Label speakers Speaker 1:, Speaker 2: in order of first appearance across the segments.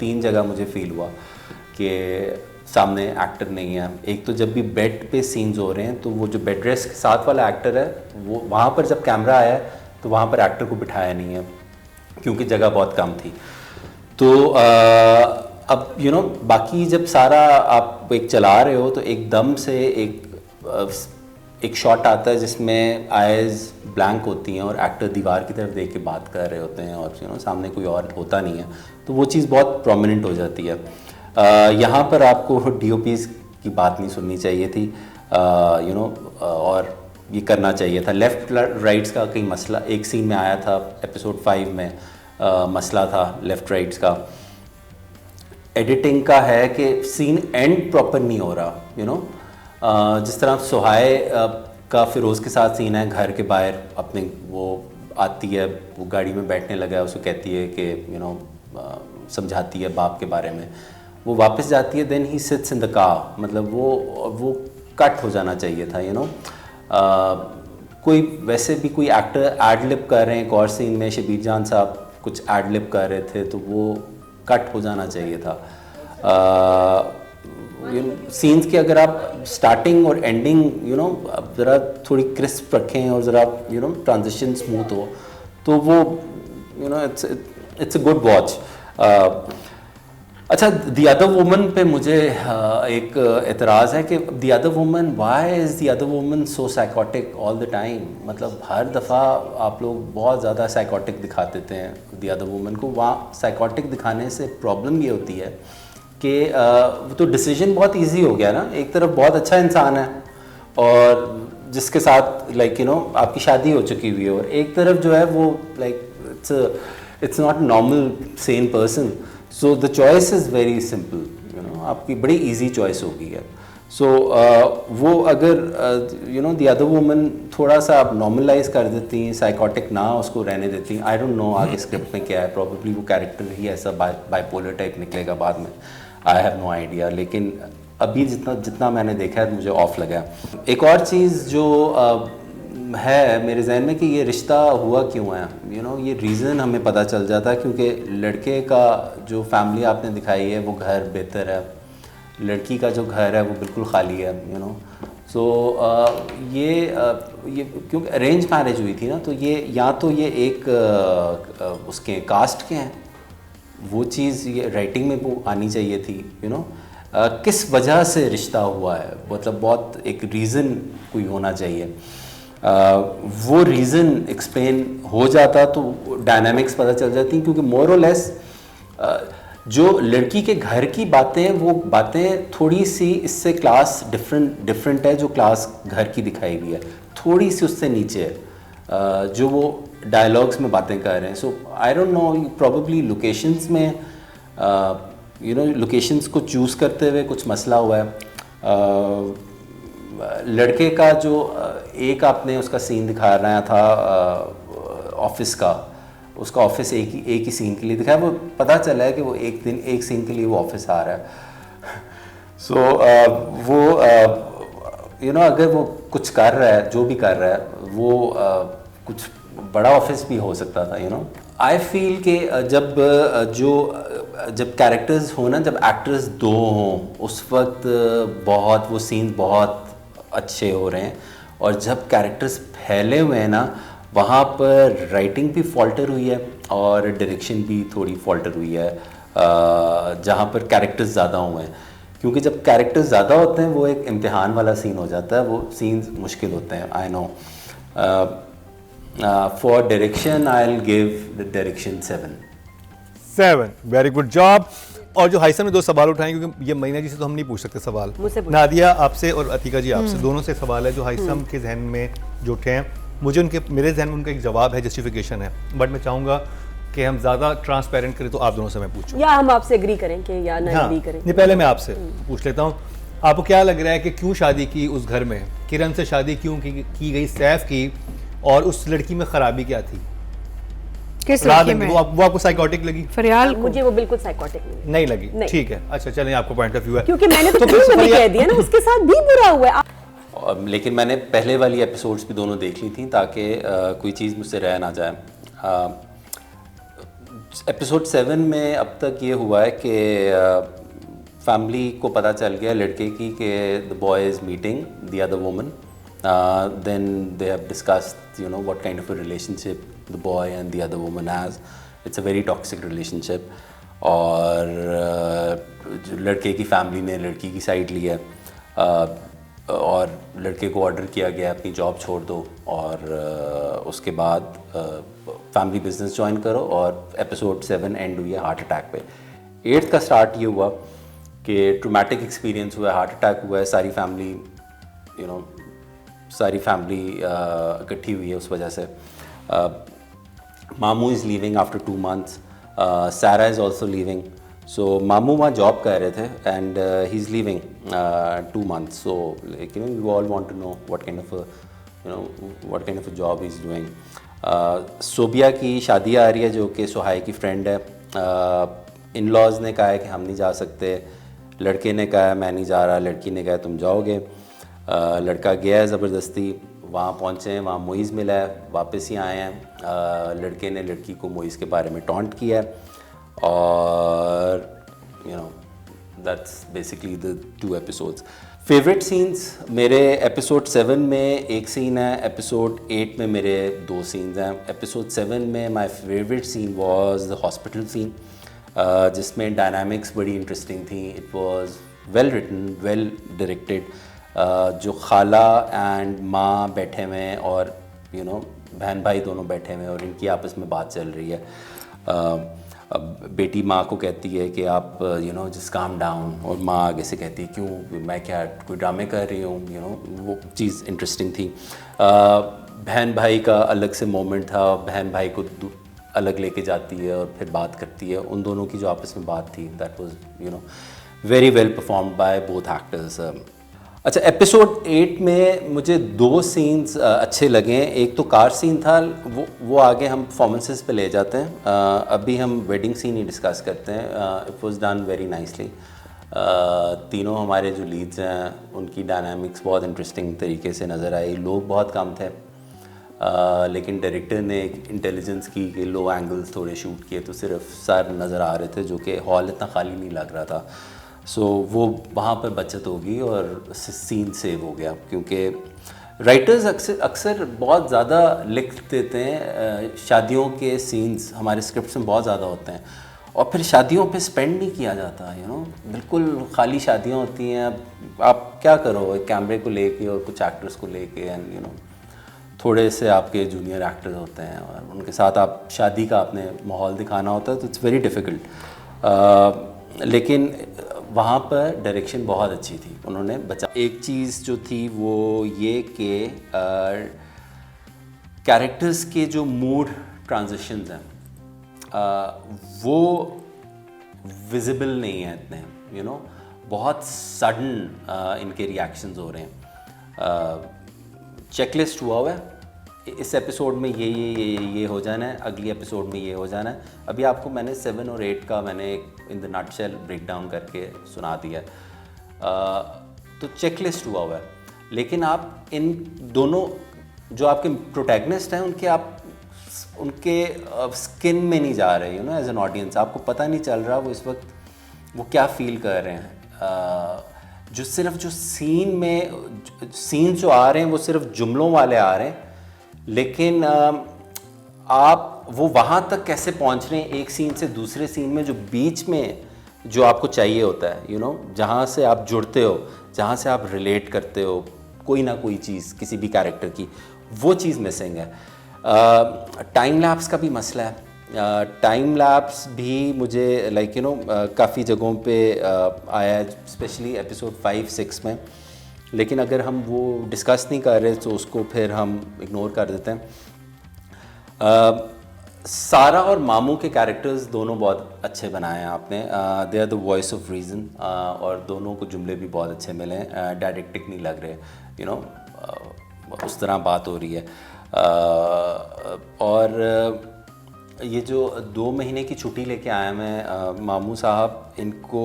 Speaker 1: 3 जगह मुझे फील हुआ कि सामने एक्टर नहीं है। एक तो जब भी बेड पे सीन्स हो रहे हैं तो वो जो बेड रेस्ट के साथ वाला एक्टर है वो वहाँ पर जब कैमरा आया तो वहाँ पर एक्टर को बिठाया नहीं है क्योंकि जगह बहुत कम थी। तो अब बाकी जब सारा आप एक चला रहे हो तो एकदम से एक शॉट आता है जिसमें आइज़ ब्लैंक होती हैं और एक्टर दीवार की तरफ देख के बात कर रहे होते हैं और सामने कोई और होता नहीं है, तो वो चीज़ बहुत प्रोमिनेंट हो जाती है। यहाँ पर आपको DOPs की बात नहीं सुननी चाहिए थी, और ये करना चाहिए था। लेफ़्ट राइट्स का कई मसला एक सीन में आया था, एपिसोड 5 में मसला था लेफ़्ट राइट्स का। एडिटिंग का है कि सीन एंड प्रॉपर नहीं हो रहा, जिस तरह सुहाय का फ़िरोज़ के साथ सीन है, घर के बाहर अपने वो आती है, वो गाड़ी में बैठने लगा है, उसको कहती है कि समझाती है बाप के बारे में, वो वापस जाती है, then he sits in the car. मतलब वो कट हो जाना चाहिए था। कोई वैसे भी कोई एक्टर एड लिप कर रहे हैं, एक और सीन में शबीर जान साहब कुछ एड लिप कर रहे थे, तो वो कट हो जाना चाहिए था। सीन्स की अगर आप स्टार्टिंग और एंडिंग ज़रा थोड़ी क्रिस्प रखें और ज़रा ट्रांजिशन स्मूथ हो तो वो इट्स अ गुड वॉच। अच्छा, द अदर वुमन पे मुझे एक एतराज़ है कि the other woman, why is the other woman so psychotic all the time. मतलब हर दफ़ा आप लोग बहुत ज़्यादा साइकोटिक दिखा देते हैं द अदर वुमन को। वहाँ साइकोटिक दिखाने से प्रॉब्लम ये होती है कि वो तो डिसीजन बहुत इजी हो गया ना। एक तरफ बहुत अच्छा इंसान है और जिसके साथ आपकी शादी हो चुकी हुई है, और एक तरफ जो है वो it's not normal Sen person. So the choice is very simple, आपकी बड़ी इजी चॉइस होगी है। सो वो अगर द अदर वुमन थोड़ा सा आप नॉर्मलाइज कर देती हैं, साइकोटिक ना उसको रहने देती हैं। आई डोंट नो आगे स्क्रिप्ट में क्या है, प्रॉबेबली वो कैरेक्टर ही ऐसा बाइपोलर टाइप निकलेगा बाद में, आई हैव नो आइडिया। लेकिन अभी जितना मैंने देखा है मुझे ऑफ लगा। एक और चीज़ जो है मेरे जहन में कि ये रिश्ता हुआ क्यों है, ये रीज़न हमें पता चल जाता है क्योंकि लड़के का जो फैमिली आपने दिखाई है वो घर बेहतर है, लड़की का जो घर है वो बिल्कुल खाली है। सो ये क्योंकि अरेंज मैरिज हुई थी ना, तो ये या तो ये एक उसके कास्ट के हैं, वो चीज़ ये राइटिंग में वो आनी चाहिए थी। किस वजह से रिश्ता हुआ है, मतलब बहुत एक रीज़न कोई होना चाहिए। वो रीज़न एक्सप्लेन हो जाता तो डायनामिक्स पता चल जाती, क्योंकि मोर और लेस जो लड़की के घर की बातें, वो बातें थोड़ी सी इससे क्लास डिफरेंट है। जो क्लास घर की दिखाई हुई है थोड़ी सी उससे नीचे है, जो वो डायलॉग्स में बातें कर रहे हैं। So I don't know, probably locations में लोकेशंस को चूज़ करते हुए कुछ मसला हुआ है। लड़के का जो एक आपने उसका सीन दिखा रहा था ऑफिस का, उसका ऑफिस एक ही सीन के लिए दिखाया, वो पता चला है कि वो एक सीन के लिए वो ऑफिस आ रहा है। सो वो अगर वो कुछ कर रहा है, जो भी कर रहा है वो कुछ बड़ा ऑफिस भी हो सकता था। आई फील कि जब कैरेक्टर्स हो ना, जब एक्टर्स 2 हों, उस वक्त बहुत वो सीन बहुत अच्छे हो रहे हैं, और जब कैरेक्टर्स फैले हुए हैं ना, वहाँ पर राइटिंग भी फॉल्टर हुई है और डायरेक्शन भी थोड़ी फॉल्टर हुई है, जहाँ पर कैरेक्टर्स ज़्यादा हुए हैं। क्योंकि जब कैरेक्टर्स ज़्यादा होते हैं वो एक इम्तिहान वाला सीन हो जाता है, वो सीन्स मुश्किल होते हैं। I know for direction I will give the direction 7।
Speaker 2: Very good job. और जो हाइसम ने 2 सवाल उठाए, क्योंकि ये महीना जी से तो हम नहीं पूछ सकते सवाल, नादिया आपसे और अतीका जी आपसे, दोनों से सवाल है जो हाइसम के जहन में जो उठे हैं। मेरे जहन में उनका एक जवाब है, जस्टिफिकेशन है, बट मैं चाहूँगा कि हम ज़्यादा ट्रांसपेरेंट करें, तो आप दोनों से मैं पूछूं
Speaker 3: या हम आपसे एग्री करें कि या ना एग्री करें।
Speaker 2: नहीं, पहले मैं आपसे पूछ लेता हूँ, आपको क्या लग रहा है कि क्यों शादी की उस घर में, किरण से शादी क्यों की गई सैफ की, और उस लड़की में खराबी क्या थी?
Speaker 4: किस लड़की में?
Speaker 2: वो आपको साइकोटिक लगी?
Speaker 3: फरियाल मुझे वो बिल्कुल साइकोटिक
Speaker 2: नहीं लगी। ठीक है, अच्छा चलें, आपको पॉइंट ऑफ व्यू है,
Speaker 3: क्योंकि मैंने तो कह दिया ना, उसके साथ भी बुरा हुआ है।
Speaker 1: लेकिन मैंने पहले वाली एपिसोड्स भी दोनों देख ली थी ताकि कोई चीज़ मुझसे रह ना जाए। एपिसोड 7 में अब तक ये हुआ है कि फैमिली को पता चल गया लड़के की कि the boy is meeting the other woman, then they have discussed what kind of a relationship the boy and the other woman has. It's a very toxic relationship. और जो लड़के की फैमिली ने लड़की की साइड ली है, और लड़के को ऑर्डर किया गया अपनी जॉब छोड़ दो और उसके बाद फैमिली बिजनेस ज्वाइन करो. और एपिसोड 7 एंड हुई है हार्ट अटैक पे. 8th का स्टार्ट ये हुआ कि ट्रोमैटिक एक्सपीरियंस हुआ है, हार्ट अटैक हुआ है, सारी फैमिली इकट्ठी हुई है उस वजह से. मामू is leaving after 2 months. Sara is also leaving. So मामू वहाँ जॉब कर रहे थे and he is leaving 2 months. So we all want to know what kind of a job he is doing. Sobia की शादी आ रही है जो कि सुहाय की फ्रेंड है. इन लॉज ने कहा है कि हम नहीं जा सकते. लड़के ने कहा है मैं नहीं जा रहा. लड़की ने कहा तुम जाओगे. लड़का गया है ज़बरदस्ती. वहाँ पहुँचे हैं, वहाँ मोइज़ मिला है, वापस ही आए हैं. लड़के ने लड़की को मोइज़ के बारे में टॉन्ट किया है. और that's basically the 2 episodes. Favourite scenes मेरे एपिसोड 7 में एक सीन है, एपिसोड 8 में मेरे 2 सीन्स हैं. एपिसोड 7 में my favourite scene was the hospital scene, जिसमें डायनामिक्स बड़ी इंटरेस्टिंग थी. It was well written, well directed. जो खाला एंड माँ बैठे हुए हैं और बहन भाई दोनों बैठे हुए हैं और इनकी आपस में बात चल रही है. अब बेटी माँ को कहती है कि आप जस्ट काम डाउन, और माँ आगे से कहती है क्यों, मैं क्या कोई ड्रामे कर रही हूँ. वो चीज़ इंटरेस्टिंग थी. बहन भाई का अलग से मोमेंट था. बहन भाई को अलग लेके जाती है और फिर बात करती है. उन दोनों की जो आपस में बात थी, that was very well performed by both actors. अच्छा, एपिसोड 8 में मुझे 2 सीन्स अच्छे लगे. एक तो कार सीन था, वो आगे हम परफॉर्मेंसेस पे ले जाते हैं. अभी हम वेडिंग सीन ही डिस्कस करते हैं. It was done very nicely. तीनों हमारे जो लीड्स हैं उनकी डायनामिक्स बहुत इंटरेस्टिंग तरीके से नज़र आई. लोग बहुत कम थे, लेकिन डायरेक्टर ने एक इंटेलिजेंस की कि लो एंगल्स थोड़े शूट किए तो सिर्फ सर नज़र आ रहे थे, जो कि हॉल इतना खाली नहीं लग रहा था. सो वो वहाँ पर बचत होगी और सीन सेव हो गया. क्योंकि राइटर्स अक्सर बहुत ज़्यादा लिख देते हैं. शादियों के सीन्स हमारे स्क्रिप्ट्स में बहुत ज़्यादा होते हैं और फिर शादियों पे स्पेंड नहीं किया जाता. बिल्कुल खाली शादियाँ होती हैं. आप क्या करो, एक कैमरे को लेके और कुछ एक्टर्स को लेके एंड थोड़े से आपके जूनियर एक्टर्स होते हैं और उनके साथ आप शादी का आपने माहौल दिखाना होता है, तो इट्स वेरी डिफ़िकल्ट. लेकिन वहाँ पर डायरेक्शन बहुत अच्छी थी, उन्होंने बचा. एक चीज़ जो थी वो ये कि कैरेक्टर्स के जो मूड ट्रांजिशंस हैं वो विजिबल नहीं है इतने. बहुत सडन इनके रिएक्शंस हो रहे हैं. चेकलिस्ट हुआ है, इस एपिसोड में ये हो जाना है, अगली एपिसोड में ये हो जाना है. अभी आपको मैंने 7 और 8 का मैंने in the nutshell break down करके सुना दिया. तो चेकलिस्ट हुआ है. लेकिन आप इन दोनों जो आपके प्रोटैगनिस्ट हैं उनके स्किन में नहीं जा रहे. एज एन ऑडियंस आपको पता नहीं चल रहा वो इस वक्त वो क्या फील कर रहे हैं. जो सीन जो आ रहे हैं वो सिर्फ जुमलों वाले आ रहे हैं, लेकिन आप वो वहाँ तक कैसे पहुँच रहे हैं एक सीन से दूसरे सीन में, जो बीच में जो आपको चाहिए होता है, जहाँ से आप जुड़ते हो, जहाँ से आप रिलेट करते हो कोई ना कोई चीज़ किसी भी कैरेक्टर की, वो चीज़ मिसिंग है. टाइम लैप्स का भी मसला है. टाइम लैप्स भी मुझे काफ़ी जगहों पे आया है, स्पेशली एपिसोड 5-6 में. लेकिन अगर हम वो डिस्कस नहीं कर रहे तो उसको फिर हम इग्नोर कर देते हैं. सारा और मामू के कैरेक्टर्स दोनों बहुत अच्छे बनाए हैं आपने. They are the voice of reason और दोनों को जुमले भी बहुत अच्छे मिले हैं. डायरेक्टिक नहीं लग रहे, उस तरह बात हो रही है. और ये जो 2 महीने की छुट्टी लेके आया मैं, मामू साहब इनको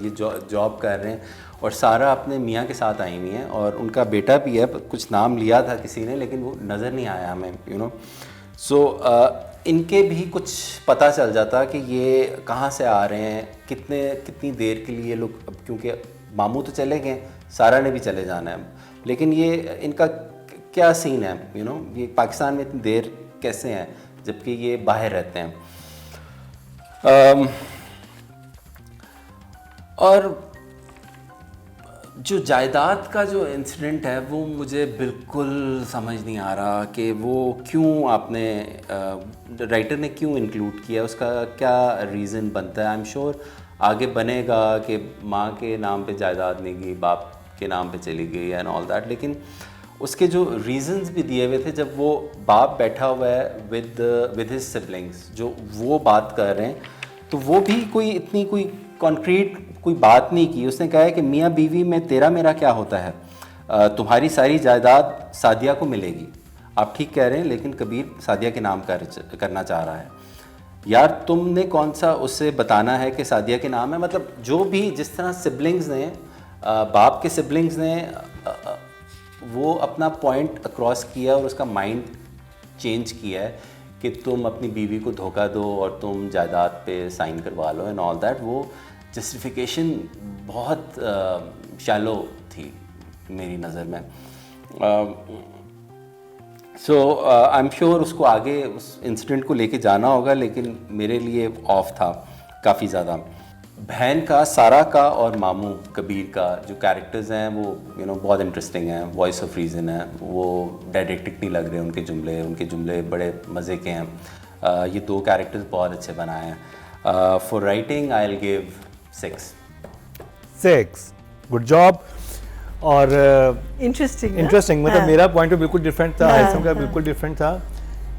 Speaker 1: ये जॉब कर रहे हैं और सारा अपने मियाँ के साथ आई हुई हैं और उनका बेटा भी है. कुछ नाम लिया था किसी ने लेकिन वो नज़र नहीं आया हमें. सो इनके भी कुछ पता चल जाता कि ये कहाँ से आ रहे हैं, कितनी देर के लिए लोग, क्योंकि मामू तो चले गए, सारा ने भी चले जाना है, लेकिन ये इनका क्या सीन है, ये पाकिस्तान में इतनी देर कैसे हैं जबकि ये बाहर रहते हैं। और जो जायदाद का जो इंसिडेंट है वो मुझे बिल्कुल समझ नहीं आ रहा कि वो क्यों आपने राइटर ने क्यों इंक्लूड किया, उसका क्या रीज़न बनता है। आई एम श्योर आगे बनेगा कि माँ के नाम पे जायदाद नहीं गई, बाप के नाम पे चली गई एंड ऑल दैट, लेकिन उसके जो रीजंस भी दिए हुए थे, जब वो बाप बैठा हुआ है विद हिज सिबलिंग्स, जो वो बात कर रहे हैं, तो वो भी कोई इतनी कोई कॉन्क्रीट कोई बात नहीं की। उसने कहा है कि मियाँ बीवी में तेरा मेरा क्या होता है, तुम्हारी सारी जायदाद सादिया को मिलेगी। आप ठीक कह रहे हैं, लेकिन कबीर सादिया के नाम करना चाह रहा है। यार तुमने कौन सा उससे बताना है कि सादिया के नाम है। मतलब जो भी जिस तरह सिबलिंग्स ने, बाप के सिबलिंग्स ने वो अपना पॉइंट अक्रॉस किया और उसका माइंड चेंज किया है कि तुम अपनी बीवी को धोखा दो और तुम जायदाद पे साइन करवा लो एंड ऑल दैट। वो जस्टिफिकेशन बहुत शैलो थी मेरी नज़र में। सो आई एम श्योर उसको आगे उस इंसिडेंट को लेके जाना होगा, लेकिन मेरे लिए ऑफ था काफ़ी ज़्यादा। बहन का, सारा का और मामू कबीर का जो कैरेक्टर्स हैं वो बहुत इंटरेस्टिंग हैं, वॉइस ऑफ रीज़न है, वो डायरेक्टिक नहीं लग रहे उनके जुमले बड़े मज़े के हैं। ये दो कैरेक्टर्स बहुत अच्छे बनाए हैं। For writing I will give 6।
Speaker 2: Good job. और
Speaker 3: इंटरेस्टिंग
Speaker 2: मतलब मेरा पॉइंट ऑफ बिल्कुल डिफरेंट था, हाइसम का बिल्कुल डिफरेंट था,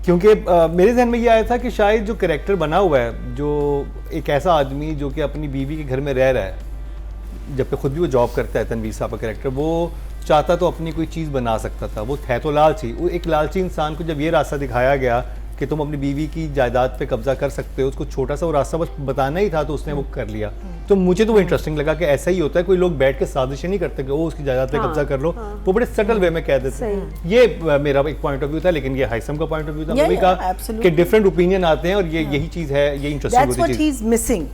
Speaker 2: क्योंकि मेरे जहन में ये आया था कि शायद जो कैरेक्टर बना हुआ है, जो एक ऐसा आदमी जो कि अपनी बीवी के घर में रह रहा है, जबकि खुद भी वो जॉब करता है, तनवीर साहब का कैरेक्टर, वो चाहता तो अपनी कोई चीज़ बना सकता था, वो है तो लालची। वो एक लालची इंसान को जब ये रास्ता दिखाया गया कि तुम अपनी बीवी की जायदाद पे कब्जा कर सकते हो, उसको छोटा सा वो रास्ता बस बताना ही था, तो उसने वो कर लिया। तो मुझे तो वो इंटरेस्टिंग लगा कि ऐसा ही होता है, कोई लोग बैठ के साजिशें नहीं करते कि वो उसकी जायदाद पे कब्जा कर लो, वो बड़े सटल वे में कह देते। ये मेरा एक पॉइंट ऑफ व्यू था, लेकिन ये हाइसम का पॉइंट ऑफ व्यू था। मैंने कहा कि डिफरेंट ओपिनियन आते हैं और ये यही चीज़ है, ये इंटरेस्टिंग होती है।
Speaker 5: That's what he's missing.